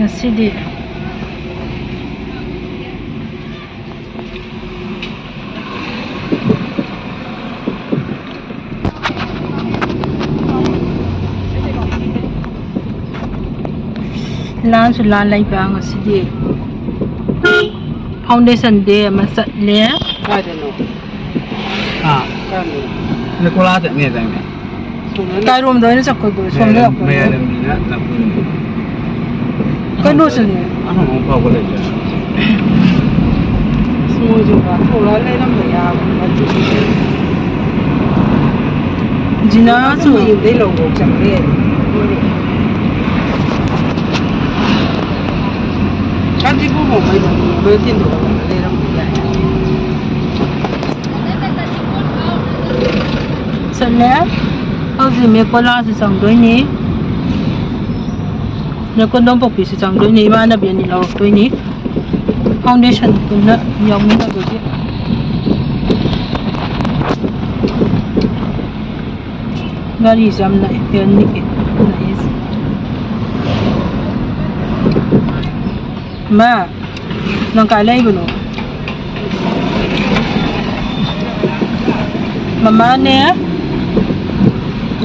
Ngasi lan su lan lai ba ngasi foundation day masat le Nicola tak ni dah ni. Kai room doa ni sakut doa, somai aku. Maya ni nak pun. Kai doa sini. Ano mau kau boleh je. Semua juga, orang lain nama ya, macam ni. Jina tu. Ini logo macam ni. Kan di bawah bertin tu, lain nama ya. Selain, kalau ni kola sesang dua ni, nak kondom popi sesang dua ni, mana biar ni lawak dua ni, foundation tu nak yang mana bagi. Gari jam nak biar ni nice. Ma, nak kalai belum? Mama ni ya.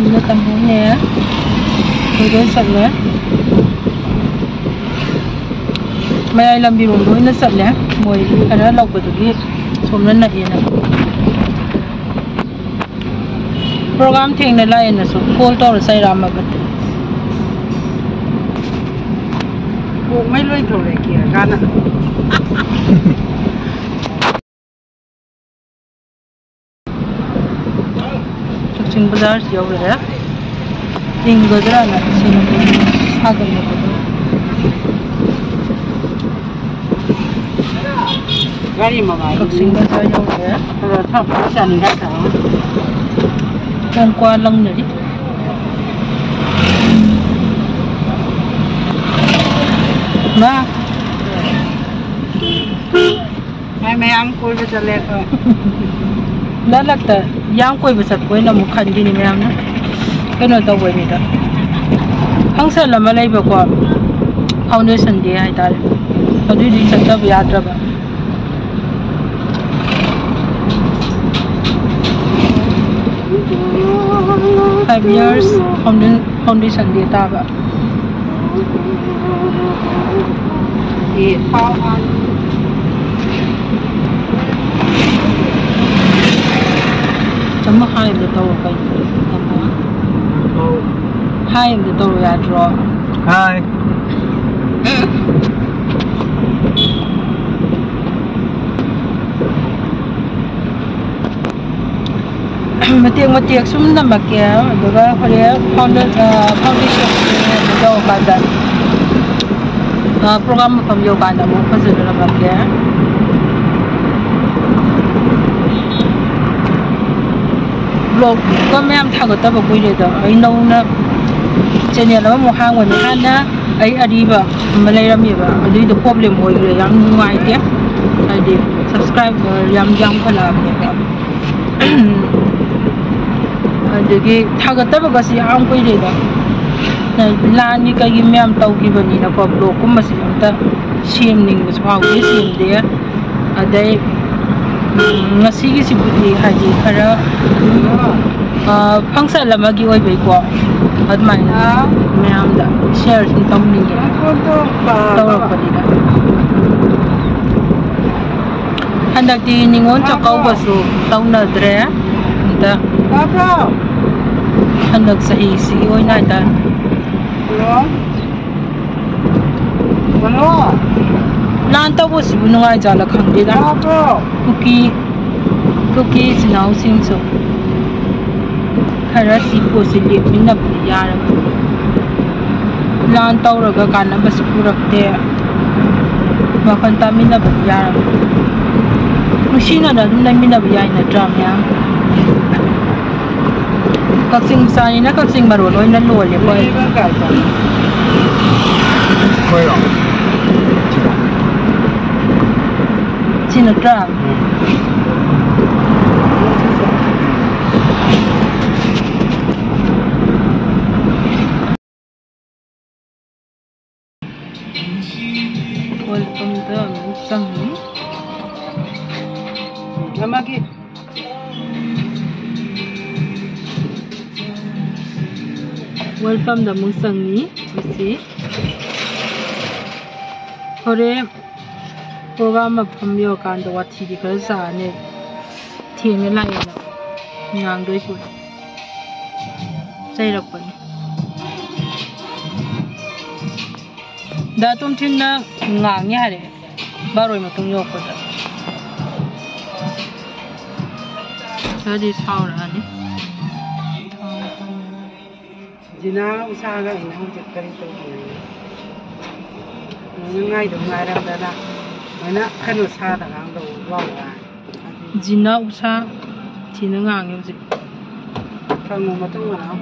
Ini tamunya ya, ini sana. Maya ilam biru ini sana. Mau ada lauk betul ni, semua nak ini. Program tinggal lain nasi, call tu saya ramai betul. Oh, mai loi tu lagi kan? Cing bazar jauh ya. Ting bazar nak sini agak ni betul. Gari mama. Cing bazar jauh ya. Kalau tak macam ni kan? Kan kualang ni. Ma. Mai angkul betul lekar. Dah lagta, yang koi besar koi na mukha di ni memang na, kena tahu ni dah. Angsa lama lagi berkuah foundation dia hai tar, tadi di sana biar apa. 5 years foundation dia tak apa. Cuma hai dia tahu apa ini. Hai dia tahu ya draw. Hai. Matiak semua nak ya, juga hari foundation ni jauh badan. Program apa jauh badan, mau pasal nak ya. Blog kami am thagot apa kau ini dah, ini nak channel apa mau hang wani hana, adiba Malay rami ba, ada itu problem boleh yang muai dia, ada subscribe yang kalau apa. Jadi thagat apa kasi ang kau ini dah, lani kaya miam tahu kita ni nak blog kau masih ada shaming sebab apa shame dia, ada ngasih si budi haji kara pangsa lama lagi oi baik kuah, admai miam dah share tentang ni, tahu apa dia. Hendak di ningon cakau basu tahu nak dere, dah. Hendak saya isi oi nak dah. Lantai bos bunga jala kang dia dah. Cookie senau singso. Karena si bos dia minat biar. Lantai raga karena bos purak dia. Makan tak minat biar. Mesin ada tu minat biar na drum ya. Kaksing besar ni nak kaksing baru loy nak loy ya boy. Koi long. Cina drum. ꯆꯪꯉꯤ ꯑꯃꯒꯤ ꯋꯦꯜꯀꯝꯗ ꯑꯃꯨꯛ ꯆꯪꯉꯤ ꯃꯁꯤ ꯍꯣꯔꯦꯟ ꯄ꯭ꯔꯣꯒ꯭ꯔꯥꯝ ꯃꯐꯝ ꯌꯧꯔꯀꯥꯟꯗ ꯋꯥꯊꯤꯗꯤ ꯈꯔ ꯆꯥꯔꯅꯤ ꯊꯦꯡꯅ ꯂꯥꯛꯑꯦꯅ ꯉꯥꯡꯗꯣꯏ ꯄꯣꯠ ꯆꯩꯔꯛꯄꯅꯤ ꯗꯥ ꯇꯣꯝꯊꯤꯟꯅ ꯉꯥꯡꯉꯦ ꯍꯥꯏꯔꯦ ꯕꯥꯔꯣꯏ ꯃꯇꯨꯡ ꯌꯧꯔꯛꯄꯗ ꯈꯔꯗꯤ ꯁꯥꯎꯔꯛꯑꯅꯤ ꯖꯤꯅꯥ ꯎꯁꯥꯒ ꯑꯩꯅ ꯍꯧꯖꯤꯛ ꯀꯔꯤ ꯇꯧꯕꯤꯅꯣ ꯉꯥꯏꯗꯣ ꯉꯥꯏꯔꯝꯗꯅ ꯃꯣꯏꯅ ꯀꯩꯅꯣ ꯁꯥꯗꯀꯥꯟꯗ ꯋꯥ ꯖꯤꯅꯥ ꯎꯁꯥ ꯊꯤꯅ ꯉꯥꯡꯉꯦ ꯍꯧꯖꯤꯛ ꯈꯪꯉꯣ ꯃꯇꯨꯡ ꯃꯅꯥꯎ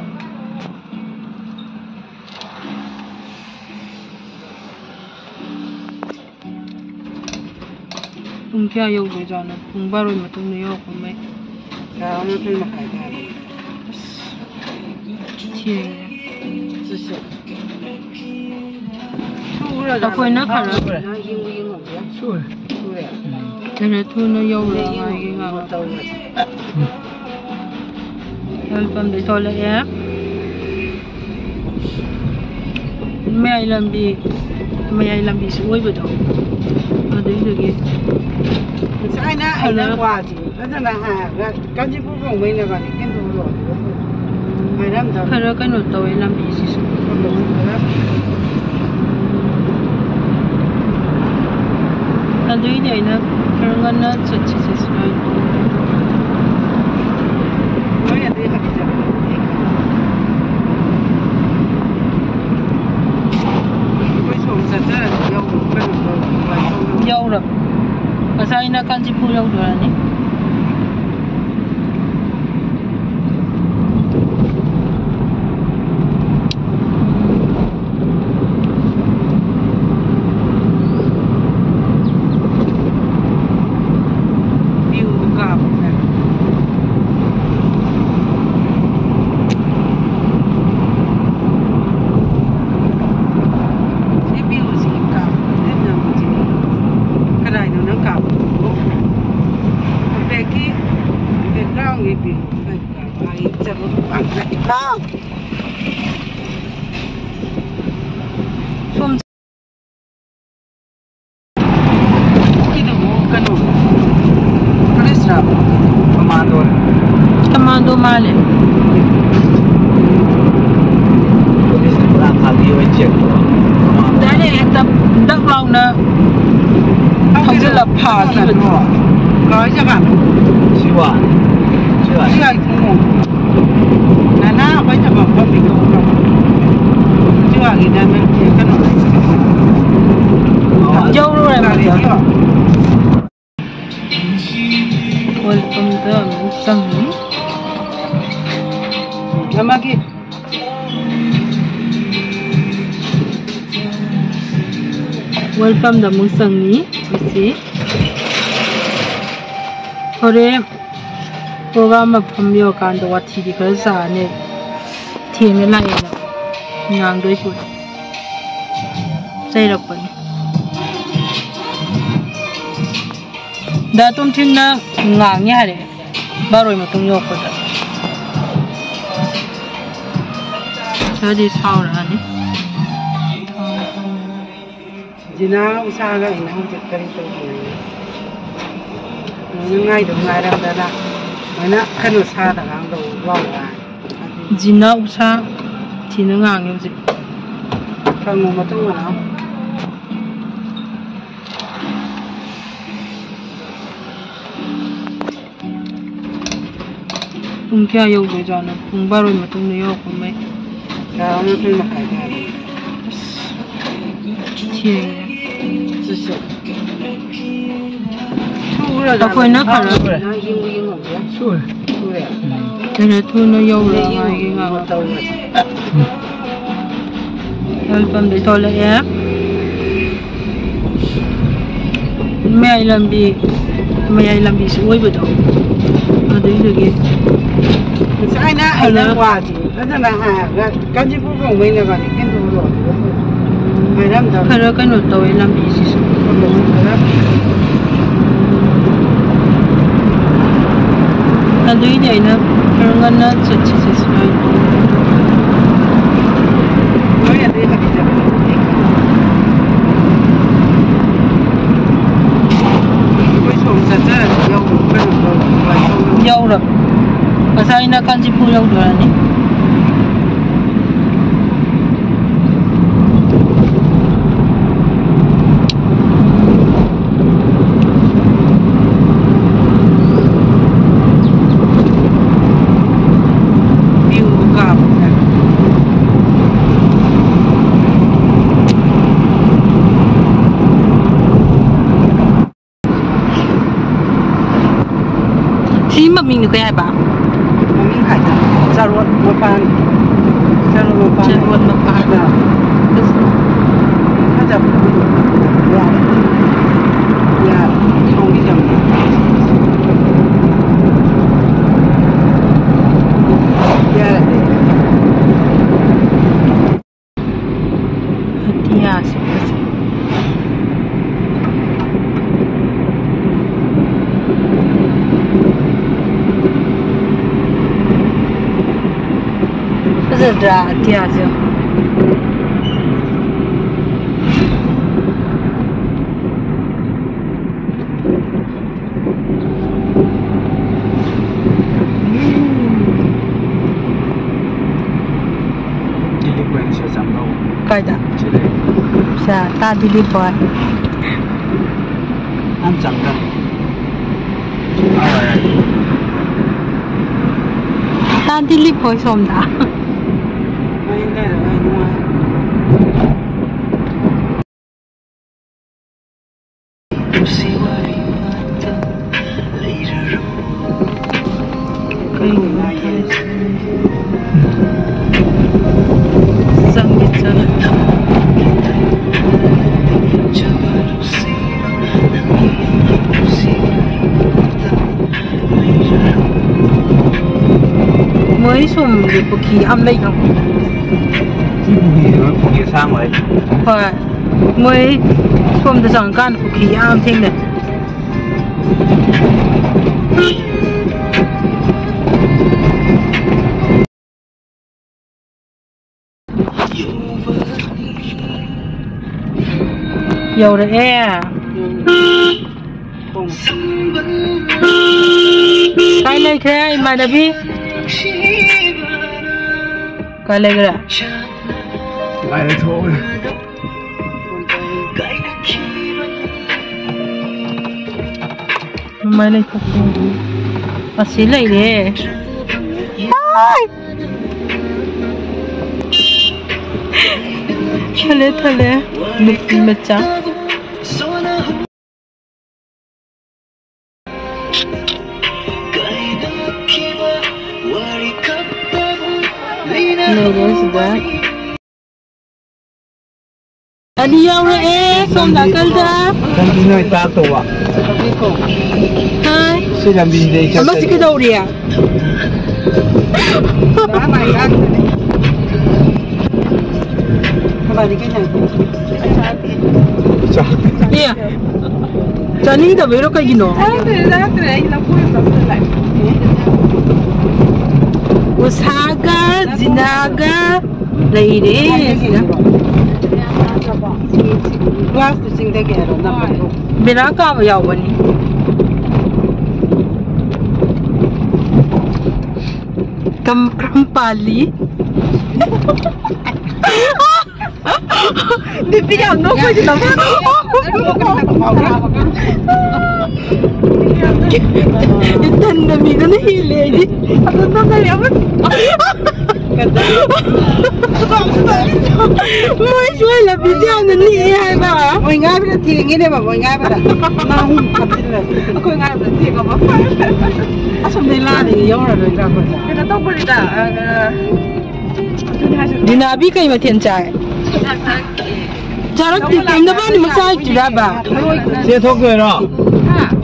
ꯄꯨꯡ ꯀꯌꯥ ꯌꯧꯗꯣꯏꯖꯥꯠꯅꯣ ꯄꯨꯡ ꯕꯥꯔꯣꯏ ꯃꯇꯨꯡꯗ ꯌꯧꯔꯛꯄ ꯃꯩ ꯇꯔꯥꯃꯥꯊꯣꯏ ꯃꯈꯥꯏ ꯇꯥꯔꯦ ꯊꯦꯡꯉꯦ ꯑꯩꯈꯣꯏꯅ ꯈꯔ ꯁꯨꯔꯦ ꯈꯔ ꯊꯨꯅ ꯌꯧꯔꯒ ꯉꯥꯏꯒꯦ ꯇꯧꯔꯁꯤ ꯋꯦꯜꯀꯝꯗꯩ ꯊꯣꯛꯂꯛꯑꯦ ꯃꯌꯥꯏ ꯂꯝꯕꯤꯁꯨ ꯑꯣꯏꯕꯗꯣ ꯑꯗꯨꯏꯗꯨꯒꯤ ꯉꯁꯥꯏꯅ ꯑꯩꯅ ꯋꯥꯁꯤ ꯐꯖꯅ ꯍꯥꯏꯔꯒ ꯀꯥꯟꯆꯤꯄꯨꯔ ꯐꯥꯎꯕꯩꯅꯕꯅꯤ ꯀꯦꯟꯗꯣꯛꯂꯣ ꯍꯥꯏꯔꯝꯗꯕ ꯈꯔ ꯀꯩꯅꯣ ꯇꯧꯋꯦ ꯂꯝꯕꯤꯁꯤꯁꯨ ꯑꯗꯨꯏꯗꯤ ꯑꯩꯅ ꯈꯔ ꯉꯟꯅ ꯆꯠꯁꯤꯁꯦ ꯁꯨꯃꯥꯏꯅ ꯍꯣꯏ ꯑꯗꯨꯏ ꯍꯥꯏꯖꯕ ꯑꯩꯈꯣꯏ ꯁꯣꯝ ꯆꯠꯆꯔꯗꯤ ꯌꯧꯔꯕ ꯉꯁꯥꯏꯅ ꯀꯥꯟꯆꯤꯄꯨꯔ ꯌꯧꯗꯣꯔꯅꯤ Comando male. Dari eta dak launa hausa la pha ki bedo. Nói cho bạn Siwa chưa Nana phải cho bạn con mình không chưa thì nên mình chỉ cái nói Dâu rồi mà chưa welcome to Sammi. Amagi welcome to Musangi. Misi. Hore program mafam yokanda wathidi khara saane thengna laena ngangdoi put chairakpani da tomthinna ngange hare baroi matung yokpada chadi saurani Jina usaga ina hujat kari tawbina ngay được ngay đâu đó mấy nó khăn đồ xa đã làm đồ vào là Jina usa thì nó ngang như vậy không một trong nào pung kya yꯧꯗꯣꯏꯖꯥꯠꯅꯣ pung 바로이 ꯃꯇꯨꯡꯗ ꯌꯧꯔꯛꯄ ꯃꯩ taramathoy makhai tare ꯊꯦꯡꯉꯦ ꯑꯩꯈꯣꯏꯅ ꯈꯔ ꯁꯨꯔꯦ ꯈꯔ ꯊꯨꯅ ꯌꯧꯔꯒ ꯉꯥꯏꯒꯦ ꯋꯦꯜꯀꯝꯗꯩ ꯊꯣꯛꯂꯛꯑꯦ ꯃꯌꯥꯏ ꯂꯝꯕꯤꯁꯨ ꯑꯣꯏꯕꯗꯣ ꯑꯗꯨꯏꯗꯨꯒꯤ ꯉꯁꯥꯏꯅ ꯑꯩꯅ ꯋꯥꯁꯤ ꯐꯖꯅ ꯍꯥꯏꯔꯒ ꯀꯥꯟꯆꯤꯄꯨꯔ ꯐꯥꯎꯕꯩꯅꯕꯅꯤ ꯀꯦꯟꯗꯣꯛꯂꯣ ꯍꯥꯏꯔꯝꯗꯕꯈꯔ ꯀꯩꯅꯣ ꯇꯧꯋꯦ ꯂꯝꯕꯤꯁꯤꯁꯨ Aduh ini na perangan na cuci sesuai. Oh ya dia lagi jalan. Kau cuma saja yang bukan Jauh lah. Pasal ini kan si pulau dua ni. Mình được cái hai bảo mình hải sản ra ruột một pan ra ruột một pan là nó chậm là không cái chậm là hadiah sih. Rất là tiếc rồi. Dilipuan sẽ giảm đâu? Cái đó. Chỉ đây. Sa ta dilipuan. Ăn chẳng đâu. Ta dilipuan xong đã. Mới xong thì có khi âm đây không? Có khi sang rồi. Phải. Mới xong thì chẳng can có khi âm thêm này. Dầu đấy e. Cái này cái mà đã biết. Cái này cái Lại thôi. Mày này thật. À xí lại đi. Thale mệt chán. Này đấy sudah. Adi yang som dah kerja. Kan sini tak tahu ah. Hai. Sudah bindai. Masih ke jauh dia. Đã mày ăn bà đi cái này Iya. Jadi dah belok kayak gini. Usaha, zinaga, lady. Kelas tu sing tak kira nak. Berapa apa ya wani? Kampali. Di pijak no kau je nama. Itu nabi kan hile ni. Apa tu kali apa? Moi jual lah pijak ni hai ba. Moi ngai pada tiang ini ba, moi ngai pada. Nah, aku ngai pada tiang apa? Asam nila ni yang orang dah apa? Kita tahu boleh dah. Di nabi kau macam cai. Jarak di kau nabi ni macam juga ba. Saya tahu ke lah.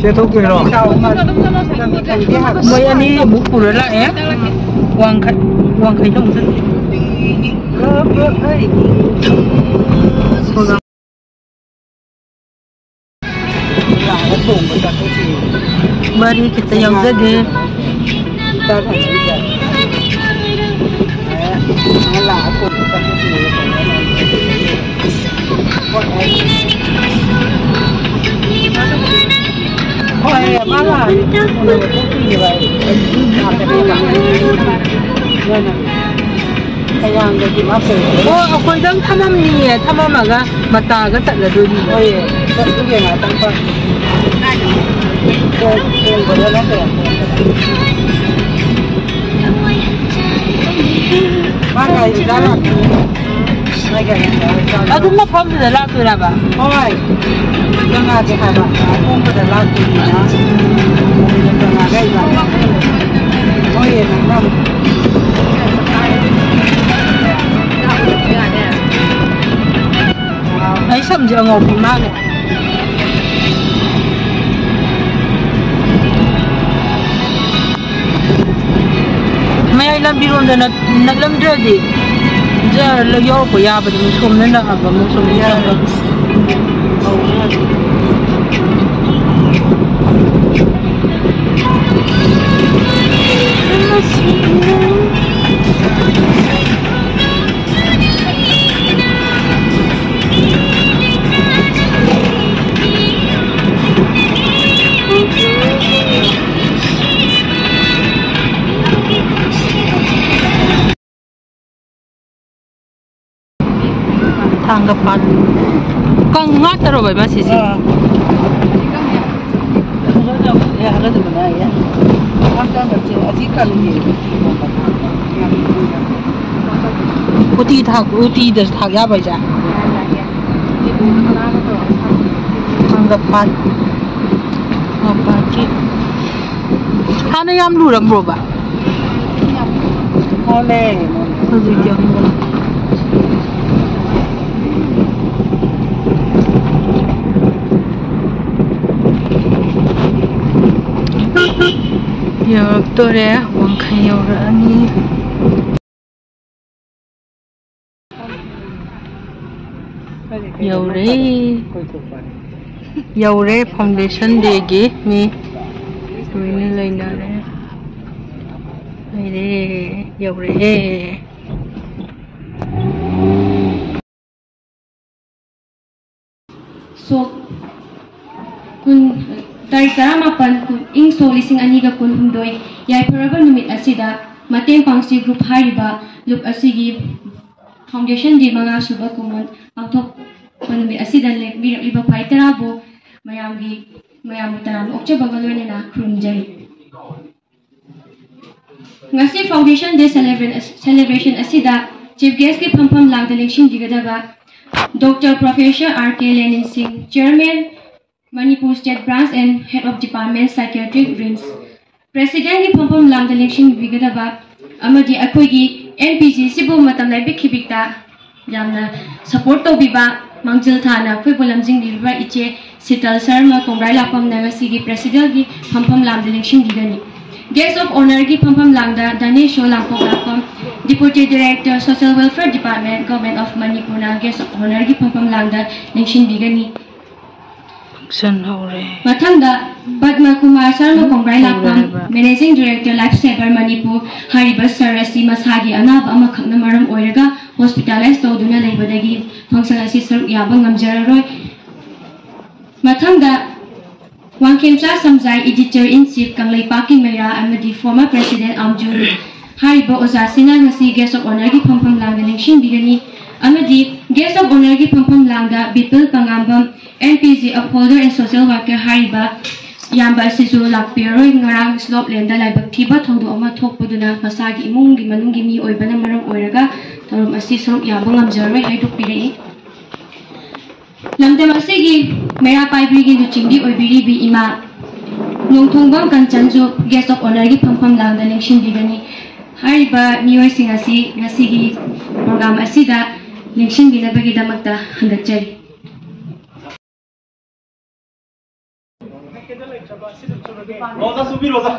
Saya tahu ke lah. Moi ni buku lah Wang kai dong tu. ꯊꯣꯡꯕ ꯆꯥꯊꯣꯛꯁꯤ ꯃꯔꯤ ꯈꯤꯇ ꯌꯥꯎꯖꯒꯦ ꯆꯥ ꯊꯝꯃꯒ ꯂꯥꯛꯑ ꯊꯣꯡꯕ ꯆꯥꯊꯣꯛꯁꯤ ꯍꯣꯏ ꯃꯥ ꯀꯌꯥꯝꯗꯗꯤ ꯃꯥꯄꯨ ꯑꯣ ꯑꯩꯈꯣꯏꯗꯪ ꯊꯝꯃꯝꯅꯤꯌꯦ ꯊꯝꯃꯝꯃꯒ ꯃꯇꯥꯒ ꯆꯠꯂꯗꯣꯏꯅꯤ ꯍꯣꯏꯌꯦ ꯆꯠꯂꯨꯒꯦ ꯉꯥꯛꯇꯪ ꯊꯣꯡꯕꯗ ꯅꯠꯇ꯭ꯔꯦ ꯃꯥ ꯒꯥꯔꯤꯗ ꯂꯥꯛꯇꯣꯏꯅꯤ ꯃꯥ ꯒꯥꯔꯤꯗ ꯑꯗꯨꯝ ꯃꯐꯝꯗꯨꯗ ꯂꯥꯛꯇꯣꯏꯔꯕ ꯍꯣꯏ ꯆꯪꯉꯛꯑꯒꯦ ꯍꯥꯏꯕ ꯑꯊꯣꯡꯕꯗ ꯂꯥꯛꯇꯣꯏꯅꯤꯅ ꯆꯪꯉꯛꯑꯒ ꯏꯕꯥꯅꯤ ꯍꯣꯏꯌꯦ ꯅꯪꯅ ꯑꯩ ꯁꯝꯁꯦ ꯑꯉꯧꯕꯤ ꯃꯥꯜꯂꯦ ꯃꯌꯥꯏ ꯂꯝꯕꯤꯔꯣꯝꯗ ꯅꯠꯂꯝꯗ꯭ꯔꯗꯤ ꯌꯧꯔꯛꯄ ꯌꯥꯕꯗꯤ ꯁꯣꯝꯅ ꯅꯛꯑꯕ ꯑꯃꯨꯛ ꯁꯣꯝꯅ ꯌꯥꯔꯕ Tanggapan kang ngataro ba masisi ya ada di mana ya apa baca aji kali uti das thak ya ba ja tanggapan apa ki hana yam luram bro ba oleh hujik 여러분들의 원칸 여러니 여래 파운데이션 되게 미 우리는 라이나래 이래 여래 so kun Tarik mapan ing so lising aniga kun hundoi yai paraba numit asida mateng pangsi group hariba look asigi foundation di mga suba kumun pangtok panumit asida lek liba paiterabo mayam taram okcha bagaloi na krumjari ngasi foundation day celebration asida chief guest ki pampam lagdaling sing digadaga Dr. Professor R.K. Lenin Singh Chairman Manipur State Branch and Head of Department Psychiatric RIMS President ki Phampam Lamda Lengsing Bigadaba amadi akoigi NPC sibu matam lai bikhibikta yamna support tawbiba mangjil thana khoi bolamjing dirba iche Sital Sharma Kongrai Lapam Nagasi ki President ki Phampam Lamda Lengsing Bigani Guest of Honor ki Phampam Lamda Danesh Lampok Lapam Deputy Director Social Welfare Department Government of Manipur na Guest of Honor ki Phampam Lamda Lengsing Bigani Mathangda Padma Kumar Sharma Kongrai Lapam Managing Director Lifesaver Manipur Hariba Sarasi Masagi Anab ama khakna maram oiraga hospitalized tawduna leibadagi function asi saruk yaba ngamjararoi Mathangda Wangkhemcha Samjai Editor in Chief Kanglei Paki Meira amadi former President Amjun Hariba Ozasina ngasi Guest of Honor ki Phampam Langda Lengsing Bigani amadi Guest of Honor ki Phampam Langda Bipil Pangambam NPC Upholder and Social Worker Hariba Yamba Sisu Lakpiroi Ngarang Slope Lenda Laibak Thiba Thongdo Ama Thokpaduna Masagi Imungi Manungi Mi Oibana Maram Oiraga Tarum Asi Saruk Yaba Ngamjaroi Haidokpirei Lamdam Asigi Mera Paibrigi Luchingdi Oibiri Bi Ima Nongthongbam Kanchanju Guest of Honor ki Phampam Langda Lengsing Bigani Hariba Mioi Singasi Ngasigi Program Asida Lengsing Binabagidamakta Handakjari Rosa subir Rosa.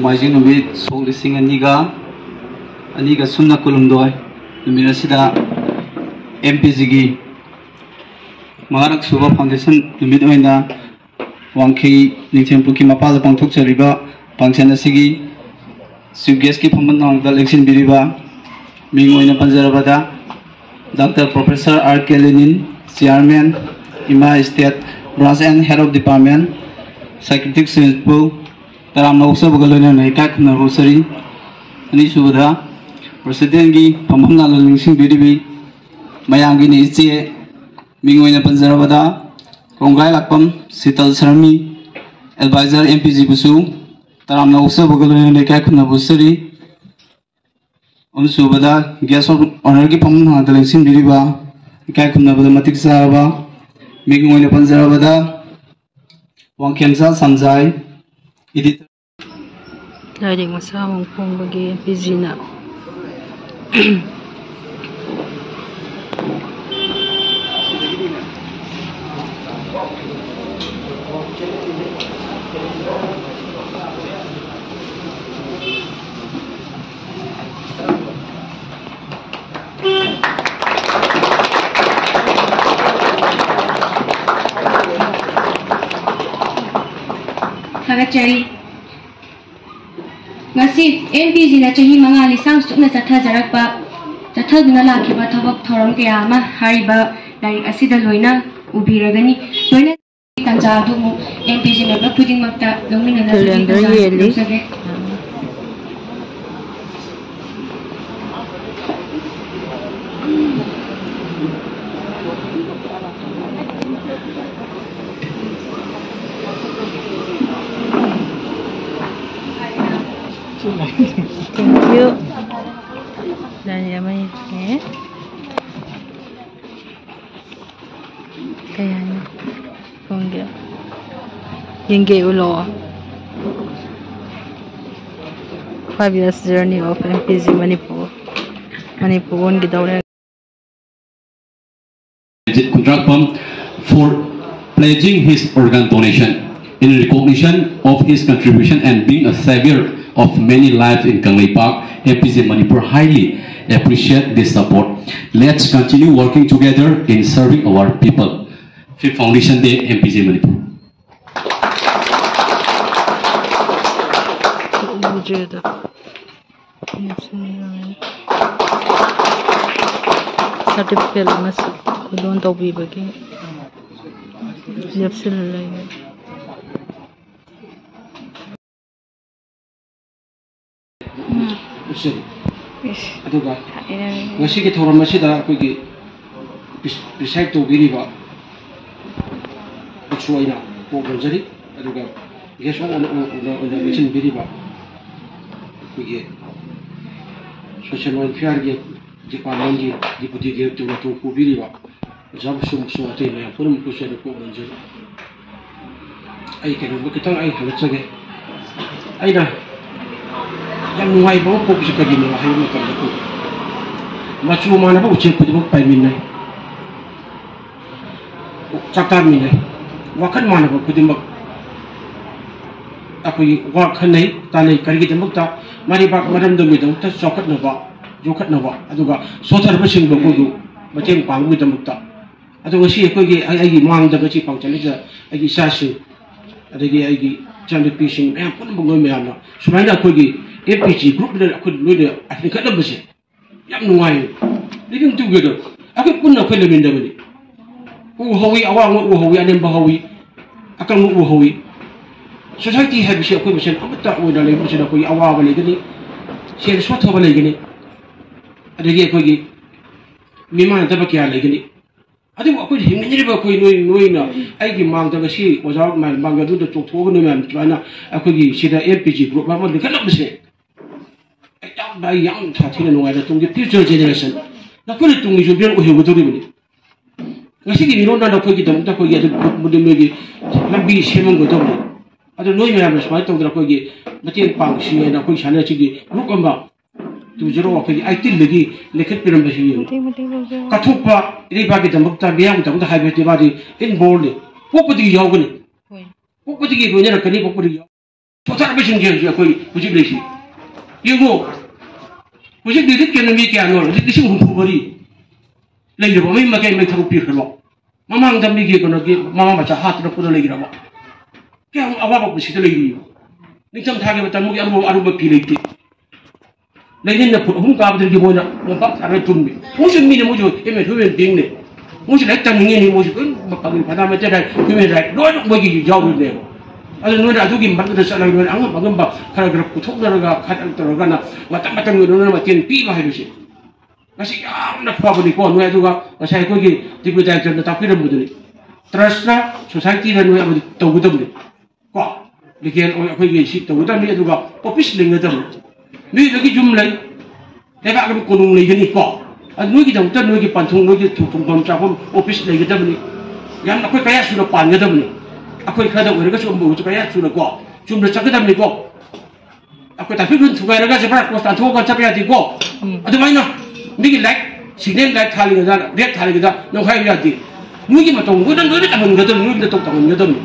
Majing numit sok lising aniga sunna kulumdoi numit asida MPGG Marak Suba Foundation numit oina wangki ningthempuki mapal pangthok chariba pangchen asigi chief guest ki phaman nangda election biriba ming oina panjarabada Dr. Professor R.K. Lenin, Chairman, IMA State Branch and Head of Department, Secretary Principal, Taram Nausa Bagalona Naikak Narosari, Anisubada, President Gi, Pamana Lingsing Bidibi, Mayangi Niche, Mingoina Panzaravada, Kongai Lapam, Sital Sarami, Advisor MPG Busu, Taram Nausa Bagalona Naikak Narosari, Unsubada, Guest of Honor Gi Pamana Lingsing Bidiba, Kakunabada Matik Sarava, Mingoina Panzaravada, Wangkemsa Sanjai, Editor. Dari masa Hong Kong bagi Pizina. Sagacari ngasi MPG na chahi manga lisang sukna chatha jarakpa chathaduna lakhiba thabak thoram kaya ma hariba larik asida loina ubiragani loina tanja du MPG member khuding makta longmina na Calendar yearly. Thank you. Dan yang main ni, kayaknya, konggel, yang gay ulo. 5 years journey of MPG Manipur. Manipur one kita Kundrakpam for pledging his organ donation in recognition of his contribution and being a savior of many lives in Kanglei Park. MPG Manipur highly appreciate this support. Let's continue working together in serving our people. 5th Foundation Day, MPG Manipur. Certificate mas kudon taubi bagi yapsil lagi. aduga ngasi ki thoram asida akogi preside to biriba chuaina ko gonjari aduga geso on mission biriba akogi social welfare ge department ge deputy director to ko biriba jab sum te me purum ko se ko gonjari ai kenu kitang ai halachage aina yang nuai bawa pok suka gini lah hari makan aku macam mana bawa cek kudu bawa paymin ni cakap ni wakan mana bawa kudu bawa aku wakan ni tanai kari kita bawa mari bak madam demi dah utas jokat naba aduga sotar bersih bawa kudu macam panggu kita bawa ꯑꯗꯣ ꯉꯁꯤ ꯑꯩꯈꯣꯏꯒꯤ ꯑꯩꯒꯤ ꯃꯥꯡꯗ ꯉꯁꯤ ꯄꯥꯎꯆꯜꯂꯤꯕ ꯑꯩꯒꯤ ꯏꯆꯥꯁꯤꯡ ꯑꯗꯒꯤ ꯑꯩꯒꯤ ꯏꯆꯥꯅꯨꯄꯤꯁꯤꯡ ꯃꯌꯥꯝ ꯄꯨꯝꯅꯃꯛ ꯅꯣꯏ ꯃꯌꯥꯝꯅ ꯁꯨꯃꯥꯏꯅ ꯑꯩꯈꯣꯏꯒꯤ FPG ꯒ꯭ꯔꯨꯞꯅ ꯑꯩꯈꯣꯏ ꯂꯣꯏꯅ ꯂꯤꯡꯈꯠꯂꯝꯕꯁꯦ ꯌꯥꯝ ꯅꯨꯡꯉꯥꯏ ꯂꯤꯚꯤꯡ ꯇꯨꯒꯦꯗꯔ ꯑꯩꯈꯣꯏ ꯄꯨꯟꯅ ꯑꯩꯈꯣꯏ ꯂꯩꯃꯤꯟꯅꯕꯅꯤ ꯎ ꯍꯧꯋꯤ ꯑꯋꯥꯡꯕ ꯎ ꯍꯧꯋꯤ ꯑꯅꯦꯝꯕ ꯍꯧꯋꯤ ꯑꯀꯪꯕ ꯎ ꯍꯧꯋꯤ ꯁꯣꯁꯥꯏꯇꯤ ꯍꯥꯏꯕꯁꯤ ꯑꯩꯈꯣꯏ ꯃꯁꯦꯟ ꯑꯃꯠꯇ ꯑꯣꯏꯅ ꯂꯩꯕꯁꯤꯗ ꯑꯩꯈꯣꯏꯒꯤ ꯑꯋꯥꯕ ꯂꯩꯒꯅꯤ ꯁꯦꯟ ꯁꯣꯠꯊꯕ ꯂꯩꯒꯅꯤ ꯑꯗꯒꯤ ꯑꯩꯈꯣꯏꯒꯤ ꯃꯤꯃꯥꯟꯅꯗꯕ ꯀꯌꯥ ꯂꯩꯒꯅꯤ ꯑꯗꯨꯕꯨ ꯑꯩꯈꯣꯏ ꯍꯤꯡꯃꯤꯟꯅꯔꯤꯕ ꯑꯩꯈꯣꯏ ꯅꯣꯏꯅ ꯑꯩꯒꯤ ꯃꯥꯡꯗ ꯉꯁꯤ ꯑꯣꯖꯥ ꯃꯥꯡꯗ ꯑꯗꯨꯗ ꯆꯣꯡꯊꯣꯛꯑꯒ ꯅꯣꯏ ꯃꯌꯥꯝ ꯁꯨꯃꯥꯏꯅ ꯑꯩꯈꯣꯏꯒꯤ ꯁꯤꯗ FPG ꯒ꯭ꯔꯨꯞ ꯑꯃ ꯂꯤꯡꯈꯠꯂꯝꯕꯁꯦ ꯑꯩ ꯌꯥꯝ ꯊꯤꯅ ꯅꯨꯡꯉꯥꯏꯔꯦ ꯇꯨꯡꯒꯤ ꯐ꯭ꯌꯨꯆꯔ ꯖꯦꯅꯦꯔꯦꯁꯟ ꯅꯈꯣꯏꯅ ꯇꯨꯡꯒꯤꯁꯨ ꯕꯦꯜ ꯑꯣꯏꯍꯧꯒꯗꯧꯔꯤꯕꯅꯤ ꯉꯁꯤꯒꯤ ꯃꯤꯔꯣꯟꯗ ꯑꯩꯈꯣꯏꯒꯤꯗꯃꯛꯇ ꯑꯩꯈꯣꯏꯒꯤ ꯑꯗꯨ ꯅꯣꯏꯒꯤ ꯂꯝꯕꯤ ꯁꯦꯝꯃꯝꯒꯗꯧꯕꯅꯤ ꯑꯗꯨ ꯅꯣꯏ ꯃꯌꯥꯝꯅ ꯁꯨꯃꯥꯏꯅ ꯇꯧꯗꯅ ꯑꯩꯈꯣꯏꯒꯤ ꯃꯇꯦꯡ ꯄꯥꯡꯁꯤ ꯍꯥꯏꯅ ꯑꯩꯈꯣꯏ ꯁꯥꯟꯅꯁꯤꯒꯤ ꯒ꯭ꯔꯨꯞ ꯑꯃ 2018 ꯂꯤꯡꯈꯠꯄꯤꯔꯝꯕꯁꯤ ꯀꯠꯊꯣꯛꯄ ꯏꯔꯩꯕꯥꯛꯀꯤꯗꯃꯛꯇ ꯃꯤꯌꯥꯝꯒꯤꯗꯃꯛꯇ ꯍꯥꯏꯕꯗꯤ ꯃꯥꯗꯤ ꯏꯟꯕꯣꯔꯟꯅꯤ ꯄꯣꯛꯄꯗꯒꯤ ꯌꯥꯎꯒꯅꯤ ꯄꯣꯛꯄꯗꯒꯤ ꯂꯣꯏꯅꯔꯛꯀꯅꯤ ꯄꯣꯛꯄꯗꯒꯤ ꯁꯣꯊꯔꯕꯁꯤꯡꯁꯦ ꯍꯧꯖꯤꯛ ꯑꯩꯈꯣꯏ ꯍꯧꯖꯤꯛ ꯂꯩꯁꯤ ꯌꯦꯡꯉꯨ ꯍꯧꯖꯤꯛ ꯗꯤꯖꯤꯠ ꯀꯦꯅ ꯃꯤ ꯀꯌꯥꯅꯣ ꯍꯧꯖꯤꯛ 64 ꯂꯩꯔꯕ ꯃꯤ ꯃꯀꯩ ꯃꯩ ꯊꯕꯛ ꯄꯤꯈ꯭ꯔꯕ ꯃꯃꯥꯡꯗ ꯃꯤꯒꯤ ꯀꯩꯅꯣꯒꯤ ꯃꯃꯥ ꯃꯆꯥ ꯍꯥꯠꯇꯅ ꯂꯩꯈ꯭ꯔꯕ ꯀꯌꯥꯝ ꯑꯋꯥꯕ ꯄꯨꯟꯁꯤꯗ ꯂꯩꯔꯤꯕ ꯅꯤꯡꯊꯝ ꯊꯥꯒꯤ ꯃꯇꯝꯒꯤ ꯑꯔꯨꯕ ꯐꯤ ꯂꯩꯇꯦ ꯂꯩꯅꯤꯟꯅ ꯐꯨꯠ 3 ꯀꯥꯕꯗꯒꯤ ꯃꯣꯏꯅ ꯂꯝꯄꯥꯛ ꯊꯥꯔꯒ ꯇꯨꯝꯃꯤ ꯃꯣꯏꯁꯨ ꯃꯤꯅ ꯃꯣꯏꯁꯨ ꯍ꯭ꯌꯨꯃꯦꯟ ꯕꯤꯡꯅꯤ ꯃꯣꯏꯁꯨ ꯂꯥꯏꯔꯤꯛ ꯇꯝꯅꯤꯡꯉꯤꯅꯤ ꯃꯣꯏꯁꯨ ꯂꯣꯏꯅ ꯐꯟꯗꯥꯃꯦꯟꯇꯦꯜ ꯔꯥꯏꯠ ꯍ꯭ꯌꯨꯃꯦꯟ ꯔꯥꯏꯠ ꯂꯣꯏꯅ ꯃꯣꯏꯒꯤ ꯌꯥꯎꯔꯤꯕꯅꯦꯕ ꯑꯗꯨ ꯅꯣꯏꯅ ꯑꯗꯨꯒꯤ ꯃꯔꯛꯇ ꯆꯠꯂꯒ ꯅꯣꯏꯅ ꯑꯉꯝꯕ ꯈꯔ ꯄꯨꯊꯣꯛꯅꯔꯒ ꯇꯧꯔꯒꯅ ꯃꯇꯝꯒꯤ ꯅꯣꯏꯅ ꯃꯇꯦꯡ ꯄꯤꯕ ꯍꯥꯏꯕꯁꯦ ꯉꯁꯤ ꯌꯥꯝꯅ ꯐꯕꯅꯤꯀꯣ ꯅꯣꯏ ꯑꯗꯨꯒ ꯉꯁꯥꯏ ꯑꯩꯈꯣꯏꯒꯤ ꯗꯤꯄꯨꯇꯤ ꯗꯥꯏꯔꯦꯛꯇꯔꯅ ꯇꯥꯛꯄꯤꯔꯝꯕꯗꯨꯅꯤ ꯇ꯭ꯔꯁꯅ ꯁꯣꯁꯥꯏꯇꯤꯗ ꯅꯣꯏ ꯑꯃꯗꯤ ꯇꯧꯒꯗꯕꯅꯤ ꯀꯣ ꯂꯤꯒꯦꯜ ꯑꯩꯈꯣꯏꯒꯤ ꯁꯤ ꯇꯧꯒꯗꯕꯅꯤ ꯑꯗꯨꯒ ꯑꯣꯐꯤꯁ ꯂꯤꯡꯒꯗꯕꯅꯤ ꯅꯣꯏꯗꯒꯤ ꯌꯨꯝ ꯂꯩ ꯂꯩꯕꯥꯛ ꯑꯃ ꯀꯣꯅꯨꯡ ꯂꯩꯒꯅꯤ ꯀꯣ ꯑꯗꯨ ꯅꯣꯏꯒꯤꯗꯃꯛꯇ ꯅꯣꯏꯒꯤ ꯄꯟꯊꯨꯡ ꯅꯣꯏꯒꯤ ꯊꯨꯡꯐꯝ ꯆꯥꯐꯝ ꯑꯣꯐꯤꯁ ꯂꯩꯒꯗꯕꯅꯤ ꯌꯥꯝꯅ ꯑꯩꯈꯣꯏ ꯀꯌꯥ ꯁꯨꯅ ꯄꯥꯟꯒꯗꯕꯅꯤ ꯑꯩꯈꯣꯏ ꯈꯔꯗ ꯑꯣꯏꯔꯒꯁꯨ ꯑꯃꯕꯨꯁꯨ ꯀꯌꯥ ꯁꯨꯅ ꯀꯣ ꯆꯨꯝꯅ ꯆꯠꯀꯗꯕꯅꯤꯀꯣ ꯑꯩꯈꯣꯏ ꯇ꯭ꯔꯥꯐꯤꯛ ꯔꯨꯜ ꯊꯨꯒꯥꯏꯔꯒ ꯖꯦꯕ꯭ꯔꯥ ꯀ꯭ꯔꯣꯁ ꯇꯥꯟꯊꯣꯛꯑꯒ ꯆꯠꯄ ꯌꯥꯗꯦꯀꯣ ꯑꯗꯨꯃꯥꯏꯅ ꯃꯤꯒꯤ ꯂꯥꯏꯠ ꯁꯤꯒꯅꯦꯜ ꯂꯥꯏꯠ ꯊꯥꯜꯂꯤꯉꯩꯗ ꯔꯦꯠ ꯊꯥꯜꯂꯤꯉꯩꯗ ꯅꯣꯡꯈꯥꯏꯕ ꯌꯥꯗꯦ ꯅꯣꯏꯒꯤ ꯃꯇꯧ ꯂꯣꯏꯅ ꯇꯝꯍꯟꯒꯗꯕꯅꯤ ꯅꯣꯏꯒꯤ ꯃꯇꯧ ꯇꯝꯍꯟꯒꯗꯕꯅꯤ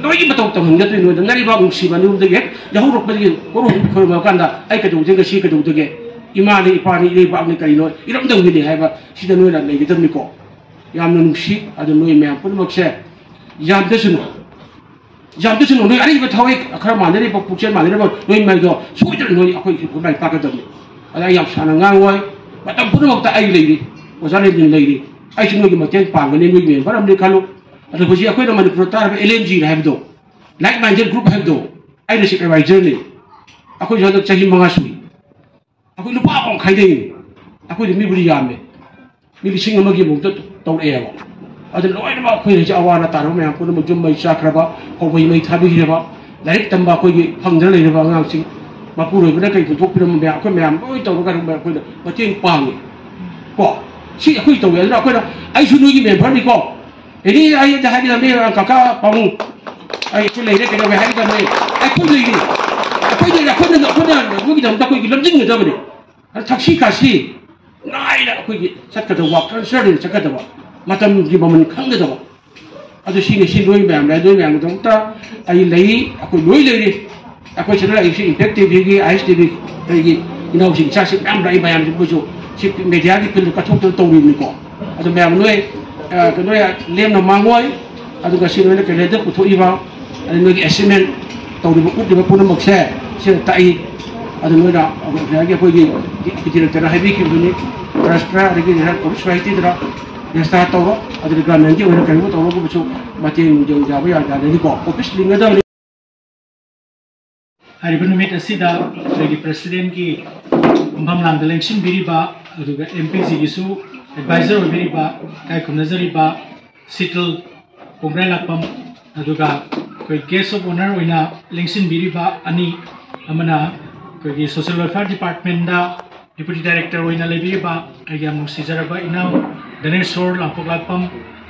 ꯅꯣꯏꯒꯤ ꯃꯇꯧ ꯇꯝꯍꯟꯒꯗꯕꯅꯤ ꯅꯣꯏꯗ ꯉꯥꯔꯤꯕ ꯅꯨꯡꯁꯤꯕ ꯅꯣꯏꯗꯒꯤ ꯍꯦꯛ ꯌꯥꯍꯧꯔꯛꯄꯗꯒꯤ ꯈꯣꯏꯔꯝꯕ ꯀꯥꯟꯗ ꯑꯩ ꯀꯩꯗꯧꯗꯦ ꯉꯁꯤ ꯀꯩꯗꯧꯗꯒꯦ ꯏꯃꯥꯅꯤ ꯏꯄꯥꯅꯤ ꯏꯔꯩꯕꯥꯛꯅꯤ ꯀꯔꯤꯅꯣ ꯏꯔꯝꯗꯝꯒꯤꯅꯤ ꯍꯥꯏꯕ ꯁꯤꯗ ꯅꯣꯏꯅ ꯂꯩꯒꯗꯕꯅꯤꯀꯣ ꯌꯥꯝꯅ ꯅꯨꯡꯁꯤ ꯑꯗꯨ ꯅꯣꯏ ꯃꯌꯥꯝ ꯄꯨꯝꯅꯃꯛꯁꯦ ꯌꯥꯝꯗꯁꯨꯅ ꯅꯣꯏ ꯑꯔꯤꯕ ꯊꯋꯥꯏ ꯈꯔ ꯃꯥꯟꯅꯔꯤꯕ ꯄꯨꯛꯆꯦꯜ ꯃꯥꯟꯅꯔꯤꯕ ꯅꯣꯏ ꯃꯩꯗꯣ ꯁꯣꯏꯗꯅ ꯅꯣꯏ ꯑꯩꯈꯣꯏ ꯃꯥꯏ ꯄꯥꯛꯀꯗꯕꯅꯤ ꯑꯗ ꯑꯩ ꯌꯥꯝ ꯁꯥꯟꯅ ꯉꯥꯡꯉꯣꯏ ꯃꯇꯝ ꯄꯨꯝꯅꯃꯛꯇ ꯑꯩ ꯂꯩꯔꯤ ꯑꯣꯖꯥ ꯂꯩꯔꯤ ꯑꯩꯁꯨ ꯅꯣꯏꯒꯤ ꯃꯇꯦꯡ ꯄꯥꯡꯒꯅꯤ ꯅꯣꯏꯒꯤ ꯃꯦꯝꯕꯔ ꯑꯃꯅꯤ ꯈꯜꯂꯨ ꯑꯗꯣ ꯍꯧꯖꯤꯛ ꯑꯩꯈꯣꯏꯅ ꯃꯅꯤꯄꯨꯔꯗ ꯇꯥꯔꯤꯕ LNG ꯍꯥꯏꯕꯗꯣ ꯂꯥꯏꯛ ꯃꯥꯏꯟꯗꯦड ꯒ꯭ꯔꯨꯞ ꯍꯥꯏꯕꯗꯣ ꯑꯩꯅ ꯆꯤꯞ ꯑꯦꯗꯚꯥꯏꯖꯔꯅꯤ ꯑꯩꯈꯣꯏꯁꯨ ꯍꯟꯗꯛ ꯆꯍꯤ 5 ꯁꯨꯏ ꯑꯩꯈꯣꯏ ꯅꯨꯄꯥ ꯑꯃ ꯈꯥꯏꯗꯩ ꯑꯩꯈꯣꯏꯗꯤ ꯃꯤꯕꯨꯗꯤ ꯌꯥꯝꯃꯦ ꯃꯤ 1,000 ꯑꯃꯨꯛꯇ ꯇꯧꯔꯛꯑꯦꯕ ꯑꯗꯨ ꯂꯣꯏꯅꯃꯛ ꯑꯩꯈꯣꯏ ꯍꯧꯖꯤꯛ ꯑꯋꯥ ꯇꯥꯔꯕ ꯃꯌꯥꯝ ꯄꯨꯝꯅꯃꯛ ꯌꯨꯝ ꯃꯩ ꯆꯥꯛꯈ꯭ꯔꯕ ꯐꯧꯕꯩ ꯃꯩ ꯊꯥꯕꯤꯈ꯭ꯔꯕ ꯂꯥꯏꯔꯤꯛ ꯇꯝꯕ ꯑꯩꯈꯣꯏꯒꯤ ꯐꯪꯗꯅ ꯂꯩꯔꯕ ꯑꯉꯥꯡꯁꯤꯡ ꯃꯄꯨꯔꯣꯏꯕꯅ ꯀꯩ ꯄꯨꯊꯣꯛꯄꯤꯔꯝꯕ ꯃꯌꯥꯝ ꯑꯩꯈꯣꯏ ꯃꯌꯥꯝ ꯂꯣꯏ ꯇꯧꯔꯒ ꯑꯩꯈꯣꯏꯅ ꯃꯇꯦꯡ ꯄꯥꯡꯉꯤ ꯀꯣ ꯁꯤ ꯑꯩꯈꯣꯏ ꯇꯧꯋꯦ ꯑꯗꯨꯅ ꯑꯩꯈꯣꯏꯅ ꯑꯩꯁꯨ ꯅꯣꯏꯒꯤ ꯃꯦꯝꯕꯔꯅꯤꯀꯣ ꯑꯦꯅꯤ ꯑꯩꯗ ꯍꯥꯏꯒꯗꯕꯅꯤ ꯀꯀꯥ ꯄꯥꯕꯨꯡ ꯑꯩꯁꯨ ꯂꯩꯔꯦ ꯀꯩꯗꯧꯋꯦ ꯍꯥꯏꯒꯗꯕꯅꯤ ꯑꯩꯈꯣꯏ ꯂꯩꯔꯤ ꯑꯩꯈꯣꯏꯅ ꯅꯣꯏꯒꯤꯗꯃꯛꯇ ꯑꯩꯈꯣꯏꯒꯤ ꯂꯝꯖꯤꯡꯒꯗꯕꯅꯤ ꯊꯛꯁꯤ ꯈꯥꯁꯤ ꯅꯥꯏꯅ ꯑꯩꯈꯣꯏꯒꯤ ꯆꯠꯀꯗꯕ ꯀꯜꯆꯔꯗ ꯆꯠꯀꯗꯕ ꯃꯇꯝꯒꯤ ꯃꯃꯜ ꯈꯪꯒꯗꯕ ꯑꯗꯨ ꯁꯤꯅꯤ ꯁꯤ ꯅꯣꯏ ꯃꯌꯥꯝ ꯂꯩ ꯅꯣꯏ ꯃꯌꯥꯝꯒꯤꯗꯃꯛꯇ ꯑꯩ ꯂꯩ ꯑꯩꯈꯣꯏ ꯂꯣꯏ ꯂꯩꯔꯤ ꯑꯩꯈꯣꯏ ꯁꯤꯗ ꯂꯥꯛꯏꯕꯁꯤ ꯏꯝꯄꯦꯛ ꯇꯤꯚꯤꯒꯤ ISTV ꯑꯩꯒꯤ ꯏꯅꯥꯎꯁꯤꯡ ꯏꯆꯥꯁꯤꯡ ꯃꯌꯥꯝ ꯂꯥꯛꯏ ꯃꯌꯥꯝꯁꯤ ꯃꯣꯏꯁꯨ ꯁꯤ ꯃꯦꯗꯤꯌꯥꯒꯤ ꯐꯤꯜꯗ ꯀꯠꯊꯣꯛꯇꯅ ꯇꯧꯔꯤꯕꯅꯤꯀꯣ ꯑꯗꯨ ꯃꯌꯥꯝ ꯅꯣꯏ ꯅꯣꯏ ꯂꯦꯝꯅ ꯃꯥꯡꯉꯣꯏ ꯑꯗꯨꯒ ꯁꯤ ꯅꯣꯏꯅ ꯀꯩꯅꯣꯗ ꯄꯨꯊꯣꯛꯏꯕ ꯑꯗꯨ ꯅꯣꯏꯒꯤ ꯑꯦꯆꯤꯞꯃꯦꯟ ꯇꯧꯔꯤꯕ ꯎꯠꯂꯤꯕ ꯄꯨꯝꯅꯃꯛꯁꯦ ꯁꯤꯗ ꯇꯥꯛꯏ ꯑꯗꯨ ꯅꯣꯏꯅ ꯑꯩꯈꯣꯏꯒꯤ ꯗꯤꯔꯦꯛꯇꯔꯅ ꯍꯥꯏꯕꯤꯈꯤꯕꯗꯨꯅꯤ ꯇ꯭ꯔꯁꯇ ꯑꯗꯒꯤ ꯁꯣꯁꯥꯏꯇꯤꯗ ꯔꯦꯁꯇꯥꯔ ꯇꯧꯔꯣ ꯑꯗꯨꯒ ꯒꯚꯔꯟꯃꯦꯟꯠꯀꯤ ꯑꯣꯏꯅ ꯀꯩꯅꯣ ꯇꯧꯔꯒꯁꯨ ꯃꯇꯦꯡ ꯌꯥꯕ ꯌꯥꯗꯅꯤꯀꯣ ꯑꯣꯐꯤꯁ ꯂꯤꯡꯒꯗꯕꯅꯤ ꯍꯥꯏꯔꯤꯕ ꯅꯨꯃꯤꯠ ꯑꯁꯤꯗ ꯑꯩꯈꯣꯏꯒꯤ ꯄ꯭ꯔꯦꯁꯤꯗꯦꯟꯠꯀꯤ ꯐꯝꯐꯝ ꯂꯥꯡꯗ ꯂꯦꯡꯁꯤꯟꯕꯤꯔꯤꯕ ꯑꯗꯨꯒ MPGꯒꯤꯁꯨ ꯑꯦꯗꯚꯥꯏꯖꯔ ꯑꯣꯏꯕꯤꯔꯤꯕ ꯏꯀꯥꯏ ꯈꯨꯝꯅꯖꯔꯤꯕ ꯁꯤꯇꯜ ꯄꯣꯡꯕ꯭ꯔꯥꯏꯂꯥꯛꯄꯝ ꯑꯗꯨꯒ ꯑꯩꯈꯣꯏ ꯒꯦꯁ ꯑꯣꯐ ꯑꯣꯅꯔ ꯑꯣꯏꯅ ꯂꯦꯡꯁꯤꯟꯕꯤꯔꯤꯕ ꯑꯅꯤ ꯑꯃꯅ ꯑꯩꯈꯣꯏꯒꯤ ꯁꯣꯁꯤꯌꯦꯜ ꯋꯦꯜꯐꯤꯌꯔ ꯗꯤꯄꯥꯔꯠꯃꯦꯟꯠꯗ ꯗꯤꯄꯨꯇꯤ ꯗꯥꯏꯔꯦꯛꯇꯔ ꯑꯣꯏꯅ ꯂꯩꯕꯤꯔꯤꯕ ꯑꯩꯒꯤ ꯌꯥꯝ ꯅꯨꯡꯁꯤꯖꯔꯕ ꯏꯅꯥꯎ ꯗꯅꯦꯁꯣꯔ ꯂꯥꯡꯄꯣꯛꯂꯥꯛꯄꯝ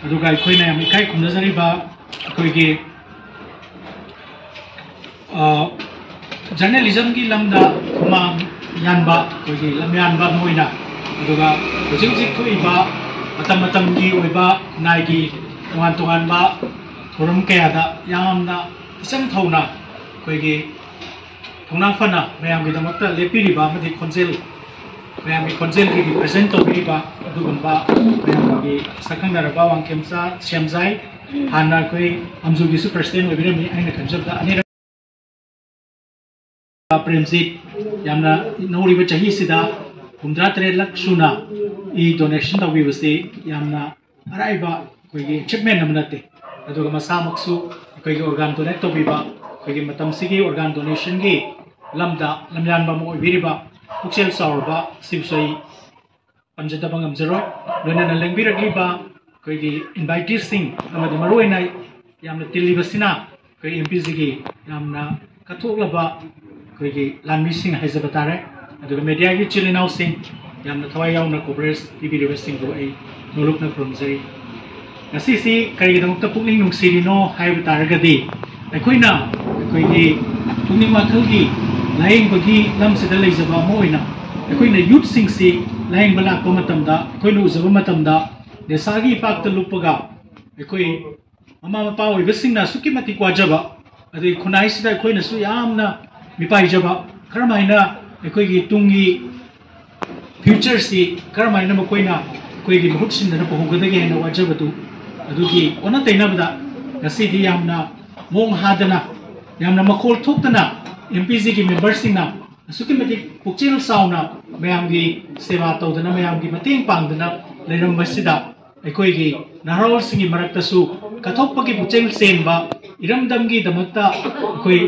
ꯑꯗꯨꯒ ꯑꯩꯈꯣꯏꯅ ꯌꯥꯝ ꯏꯀꯥꯏ ꯈꯨꯝꯅꯖꯔꯤꯕ ꯑꯩꯈꯣꯏꯒꯤ ꯖꯔꯅꯦꯂꯤꯖꯝꯒꯤ ꯂꯝꯗ ꯈꯨꯃꯥꯡ ꯌꯥꯟꯕ ꯑꯩꯈꯣꯏꯒꯤ ꯂꯝꯌꯥꯟꯕ ꯑꯃ ꯑꯣꯏꯅ ꯑꯗꯨꯒ ꯍꯧꯖꯤꯛ ꯍꯧꯖꯤꯛ ꯊꯣꯛꯏꯕ ꯃꯇꯝꯒꯤ ꯑꯣꯏꯕ ꯈꯨꯟꯅꯥꯏꯒꯤ ꯇꯣꯉꯥꯟ ꯇꯣꯉꯥꯟꯕ ꯊꯧꯔꯝ ꯀꯌꯥꯗ ꯌꯥꯝꯅ ꯏꯆꯪ ꯊꯧꯅ ꯑꯩꯈꯣꯏꯒꯤ ꯊꯧꯅꯥ ꯐꯅ ꯃꯌꯥꯝꯒꯤꯗꯃꯛꯇ ꯂꯦꯞꯄꯤꯔꯤꯕ ꯑꯃꯗꯤ ꯈꯣꯟꯖꯦꯜ मैम की खोजेल की रिप्रेजेंट तौरीबा अदुगुंबा मैम की सखंगनरबा वांकेमसा सेमजाई हाना कोई अमजू की प्रेसिडेंट ओइबिरमी आइना खंजबदा अनेर प्रेमजीत यामना नौरीबा चाही सिदा 63 लाख सुना ई डोनेशन तौबिबसे यामना अराइबा कोई अचीवमेंट नमनते अदुगा मसा मक्सु कोई ऑर्गन डोनेट तौबिबा कोई मतम सिगी ऑर्गन डोनेशन की लमदा लमयानबा मो ओइबिरिबा पुक्सेल साउरबा सिबसोई पंजदबा ngamjaro लोनना लेंबिरगलिबा कोई इनवाइटेड सिंग अमदि मरोइना यामना तिलिबसिना कोई एमपीजी की यामना कथोगलबा कोई लानमी सिंग हाइजबा तारे अदुगा मीडिया की चिलिनाउ सिंग यामना थवाई यावना कोबरेस पिबिरिबा सिंग को आई नोलुकना फ्रॉमजरी ngasi karigidamukta pukning nungsirino haiba taragadi aikoina aikoigi pukning wakhal laying bagi lam sida leijaba moina aikoina youth singsi laying bala ko matamda aikoina uzaba matamda desagi pakta lupaga aikoi mama mapa oi bisingna suki mati kwajaba adi khunai sida aikoina su yamna mipai jaba karamaina aikoigi tungi future si karamaina makoina aikoigi mahut sinna pohugada ge na wajabatu अदुगी ओना तैनबदा गसीदी यामना मोंग हादना यामना मखोल थोक्तना एमपीजी की मेंबर सिंगना असुकी मति पुक्चेल साउना मयामगी सेवा तौदना मयामगी मतेंग पांगदना लेरमबसिदा अखोइगी नारोल सिंगी मरक्तसु कथोपकी पुक्चेल सेनबा इरमदमगी दमक्ता अखोइ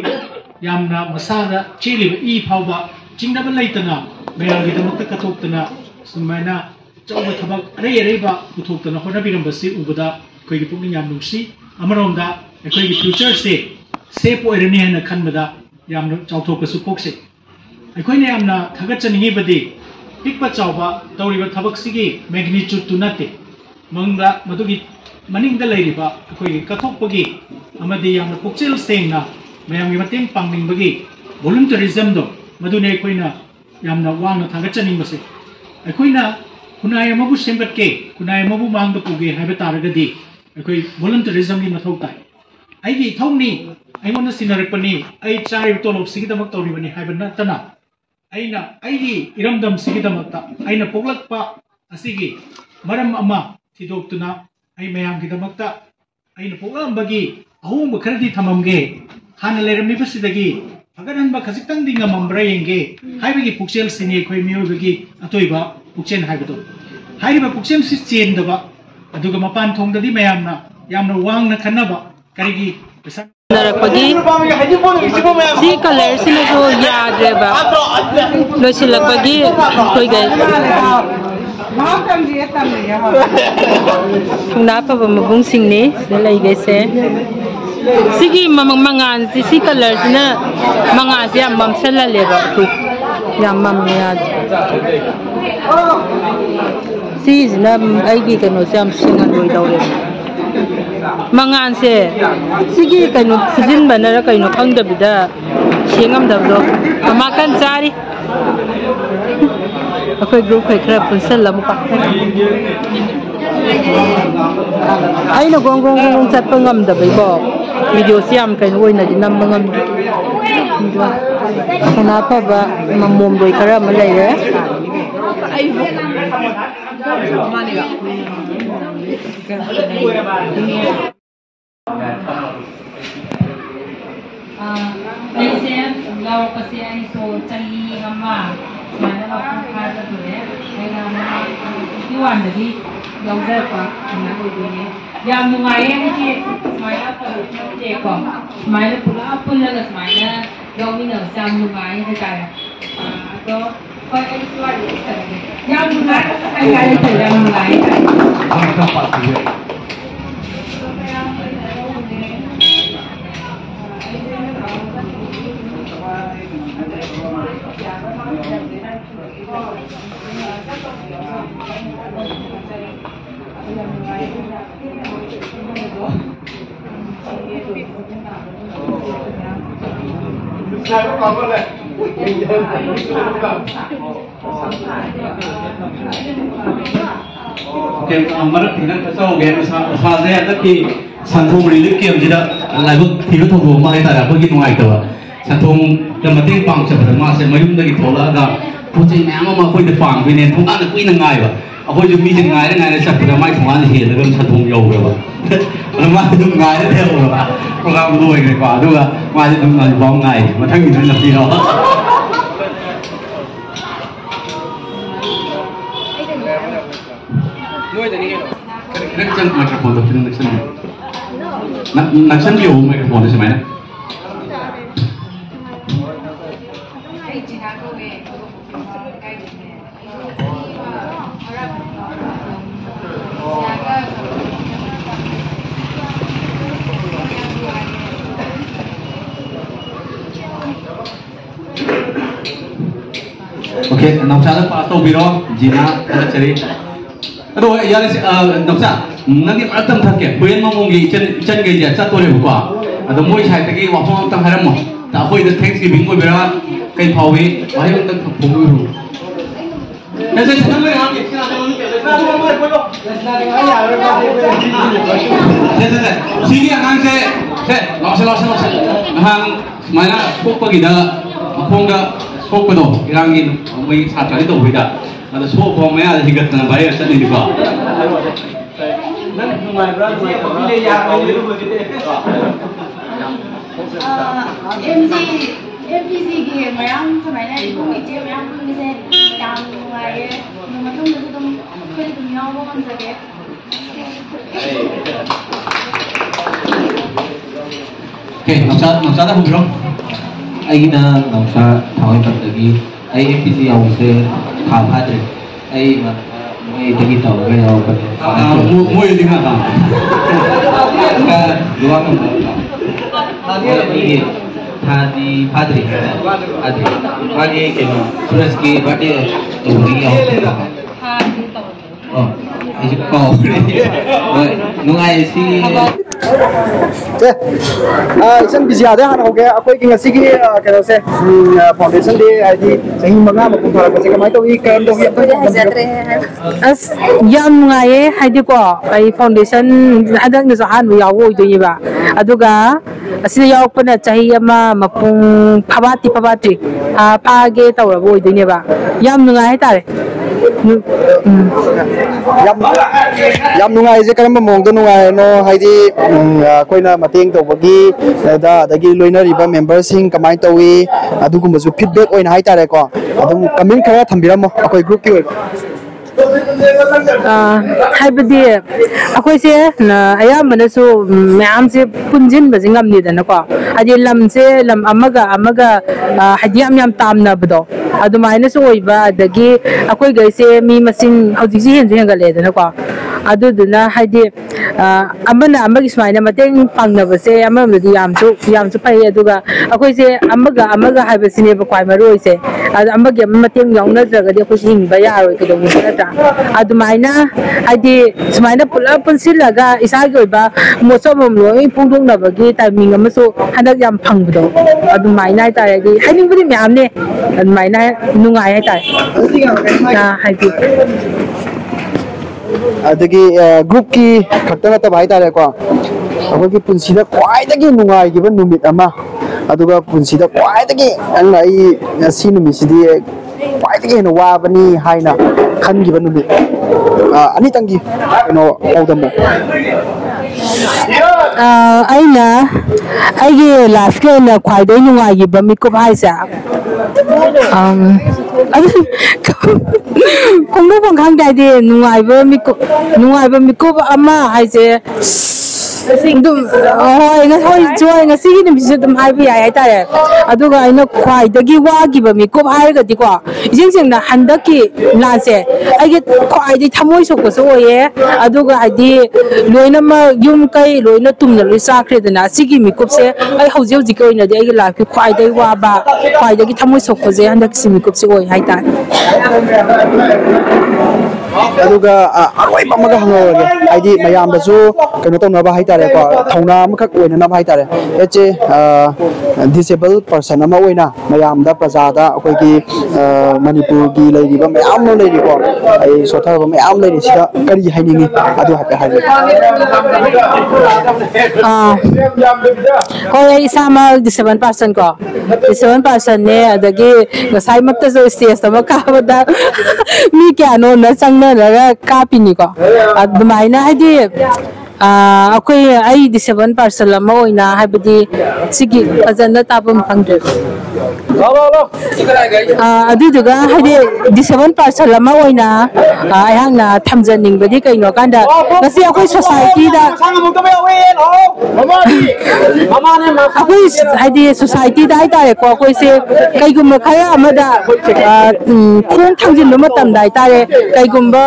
यामना मसादा चेलिबा ई फावबा चिंगदबा लैतना मयामगी दमक्ता कथोक्तना सुमाइना चौबा थबक अरे अरेबा पुथोक्तना होनाबिरमबसि उबदा अखोइगी पुक्निंग याम नुंसी अमरोंदा अखोइगी फ्यूचर से सेफ ओइरनी हैना खनबदा यामना चाउथोकसु पोक्से अखोइने यामना थागचनिगिबदि पिकपा चाउबा तौरिबा थबकसिगी मैग्नीट्यूड तु नते मंगदा मदुगी मनिंगदा लैरिबा अखोइगी कथोकपगी अमदि यामना पुक्चेल सेंगना मयामगी मतेंग पांगनिंगबगी वॉलंटरिज्म दो मदुने अखोइना यामना वांगना थागचनिंगबसे अखोइना खुनाय अमबु सेमगतके खुनाय अमबु मांगदा पुगे हाइबा तारगदि अखोइ वॉलंटरिज्म की मथौ ताइ आइगी थौनी आइगोना सिनरकपनि आइ चाइब तोलोब सिगिदमक तौरिबनि हाइबा नतना आइना आइगी इरमदम सिगिदमकता आइना पोगलकपा असिगी मरम अमा थिदोक्तुना आइ मयामगिदमकता आइना पोगलमबगी अहोंब खरदि थममगे हाना लेरमिबसिदगी फगरहनबा खजिक्तंग दिंगा मम्ब्रा येंगे हाइबगी पुक्सेल सिनि अखोइ मियोबगी अतोइबा पुक्सेन हाइबदो हाइरिबा पुक्सेल सि चेंदबा अदुगा मपान थोंगददी मयामना यामना वांगना खन्नबा करिगी नरकपगी सी कलर सिना जो याद्रेबा लोसिलकपगी कोइ गय थुंना पबा मबुंग सिंगनी लैगेसे सिगी मंगान सी कलर सिना मंगा से याम ममसला लेबा तु याम मम याद सीजना आइगी कनो से हम सिंगन रोइ दौरे मंगान से सिगी कनो फुजिन बनरा कनो खंगदबिदा सिंगम दबदो अमा कन चारी अखोइ ग्रुप खै खरा पुनसल लम पा आइना गोंग गोंग गोंग चटपा ngamdabaibo video si am kain oina di nam ngam kana pa ba mamom doi khara ma laire ऐसे लाओ कसे आई सो चली गम्मा माने ला खा त दुरे हैगा मा युवान दि यौजर पा ना होइने याम नुंगाई है स्माइल ते को स्माइल पुला पुल्लगा स्माइल यौमिना जाम नुंगाई है तारे तो कोई एक स्वाद याम नुंगाई आई गाय ते याम नुंगाई मरक थिना खसाओगे साजे अदकी संथोमरी लिके हमजिदा लाइव थिरो थोगो माय तारा बगी नुआइतबा Satung dan mating pang seperti masa mayum dari thola ga puji nama ma koi de pang koi ne thong an koi na ngai ba akoi ju mi jeng ngai na seperti mai thong an he le gam satung yo ba ma du ngai de theo ba program loi ngai ba du ga ma ji du ngai bong ngai ma thang ni na ti lo Nak cang mikrofon tu, nak cang. Nak cang dia mikrofon tu sebenarnya. Okay, nak cakap apa tu biro, Gina, ada cari. Aduh, ya les, nak cakap, nanti pertama tak ke, bukan mau mungkin cen kerja, satu orang buka. Aduh, mau saya tadi waktu orang haram mah, tak boleh dah Thanksgiving mau biro, kain pawi, wahai untuk punggu. Nanti senang lagi, sini akan saya, langsung, hang mana pok pagi dah, pok dah. Sok betul, irangin, mui saat kali tu beda. Ada sok pom ada tiga tanah bayar seni juga. MPC game yang sebenarnya itu macam yang misalnya yang mulai nomor tu kerja dunia orang saja. Okay, nak dah hubung. Aina nangsa thawai patagi ai MPC awse tha phadre ai moi tagi taw ga yaw pat moi dinga ta ka duwa ko ini thadi phadre adi age keno suraj ki bate uri yaw oh ai ko nungai si isan bizia dah hana hoge akoi ki ngasi ki keno se foundation de id sahi manga ma kumphara ka se kamai to i kan do as yam ngai haidi ko ai foundation hadak ni so han yaw wo do yiba aduga asina yaw pana chahi ama mapung phabati phage tawra bo do ni ba yam ngai tare yam nungai je karam mong do nungai no haidi koina mating to bagi da dagi loina riba member sing kamai to wi adugum su feedback oina hai tare ko adum comment khara thambiramo akoi group ki haibadi akoi se ayamana su ma'am se punjin ba jingam ni dana ko adi lam se lam amaga hadiyam yam tamna bdo adumaina su oiba adagi akoi gai se mi masing hauji ji hen hen ga le dana ko aduduna haidi amana amagi smaina mateng pangna ba se amamdi yamsu pai aduga akoi se amaga haibasine ba kwai maroi se amagi mateng yauna draga de ko hing ba ya roi kedo musata adumaina haidi smaina pula punsilaga isagi oiba mosobom loi pungdong na bagi timing amasu hanak yam phangdo adumaina tare di haning budi myam ne adumaina nungai hai tai haidi adagi group ki khakta ta bai tare ko akoi ki punsida kwai dagi nungai gi ba numit ama aduga punsida kwai dagi ang ai si numit sidi kwai dagi no wa bani haina khan gi ba numit ani tangi no odamo aina aige life ke na kwai dai nungai gi ba mi ko bai sa kung lu bang khang dai de nungai ba mi ko ama hai se dum hoi joy nga sigi ni bisu dum hai bi ai ta re aduga ina kwai dagi wa gi ba mi ko hai ga di ko jing na handaki la se ai ge kwai di thamoi sok ko so ye aduga ai di loina ma yum kai loina tum na lu sa khre dana sigi mi ko se ai hauji hauji ko ina de ai la ki kwai dai wa ba kwai dagi thamoi sok ko je handak si mi ko se oi hai ta aduga aroi bamaga hangoge aidi mayam da su kano to na ba hai tare ko thauna am khak oina na ba hai tare eche disabled person ama oina mayam da prajada akoi ki Manipur gi leiriba mayam no leiri ko ai sothar ba mayam leiri sida kari hainingi adu hape hai ko isama disabled person ko disabled person ne adagi ngasai matta zo stage ta ka bada mi kya no na changna la ka pini ko admaina hadi akwai ai disabled person lama oina habadi sigi fazana tabam phangde aduduga hadi disabled person lama oina ayangna thamjaning badi kaino kanda ngasi akwai society da akwai hadi society da ai tare ko akwai se kaigumma khaya amada khon thangjin no matam dai tare kaigumba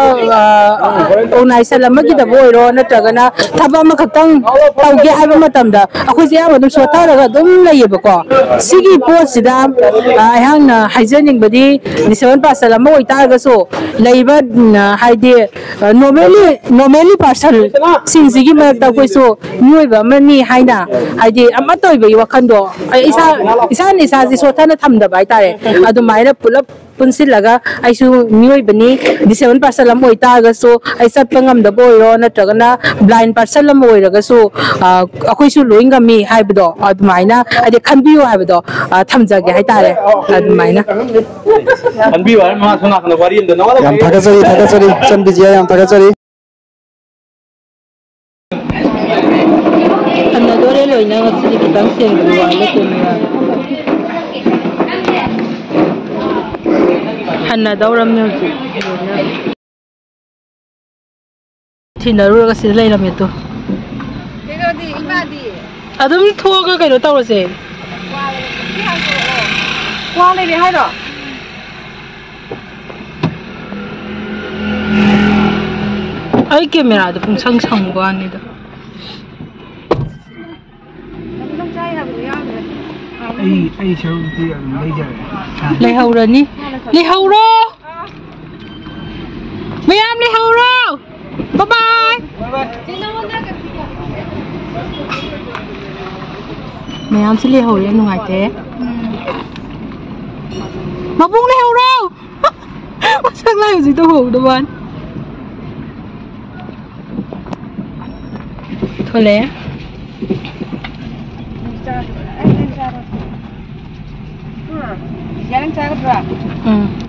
organization lamagi da boiro natragana thaba ma khatang tauge haiba matamda akhoi se amadu sotaraga dum layeba sigi post sida ayangna haijaning badi disabled person lama oi taraga so leiba haide normally person singsigi makta koi so nuiba mani haina haide amatoiba wakando isa ji sotana thamda bai tare adu maina pulap punsilaga aisu mioi bani disabled person lam oi taraga so ai satpangam da boiro natragana blind person lam oi raga so akoi su loinga mi haibdo adu maina ade khanbiyo haibdo thamjage hai tare adu maina khanbiyo ma suna kana wari inda nawala yam thagachari chambijiya yam thagachari anna dore loina ngasiri kitang seng wala tumya hanna dauram ne thinaru ga sil leiram eto Kegodi imadi adum thoga kaino tawrase wa le ni hai ro ai camera da pung sang sang ba ni da nang chai ha bu yang ai show ti lấy hầu rồi đi lấy hầu rồi mấy em lấy hầu rồi bye bye mấy em sẽ lấy hầu em ngoài thế mà bung lấy hầu đâu chắc là gì tôi hầu đâu bạn thôi lẽ Jalan cara berapa?